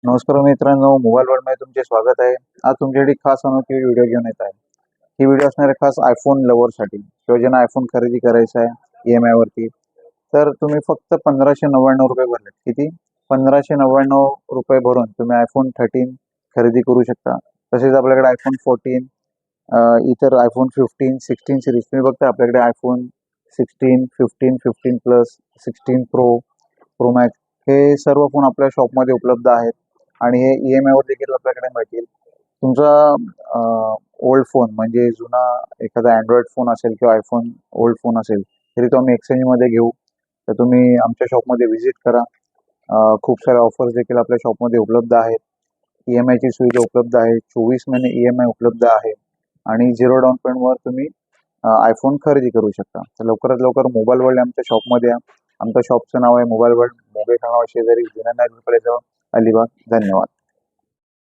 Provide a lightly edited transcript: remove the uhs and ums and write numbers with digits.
नमस्कार मित्रांनो, मोबाईल वर्ल्डमध्ये तुमचे स्वागत आहे. आज तुमच्यासाठी खास अनोखी व्हिडिओ घेऊन येत आहे. ही व्हिडिओ असणार आहे खास आयफोन लव्हरसाठी किंवा ज्यांना आयफोन खरेदी करायचा आहे EMI वरती. तर तुम्ही फक्त 1599 रुपये भरले. किती? 1599 रुपये भरून तुम्ही आयफोन 13 खरेदी करू शकता. तसेच आपल्याकडे आयफोन 14, इतर आयफोन 15, 16 सीरीज तुम्ही बघता आपल्याकडे iPhone 16, 15, 15 plus, 16 pro, pro max हे सर्व फोन आपल्या शॉपमध्ये उपलब्ध आहेत आणि हे EMI वर देखील आपल्याकडे मिळतील. तुमचा ओल्ड फोन म्हणजे जुना एखादा अँड्रॉइड फोन असेल किंवा आयफोन ओल्ड फोन असेल तरी तो आम्ही एक्सचेंजमध्ये घेऊ. तर तुम्ही आमच्या शॉपमध्ये व्हिजिट करा. खूप साऱ्या ऑफर्स देखील आपल्या शॉपमध्ये उपलब्ध आहेत. EMIची सुविधा उपलब्ध आहे. 24 महिने EMI उपलब्ध आहे आणि 0 डाऊन पेमेंटवर तुम्ही आयफोन खरेदी करू शकता. तर लवकरात लवकर मोबाईल वर्ल्ड आमच्या शॉपमध्ये या. आमच्या शॉपचं नाव आहे मोबाईल वर्ल्ड, मोबाईल शेजारी जुन्या नागपूरकडे जाऊन अलिबाग. धन्यवाद.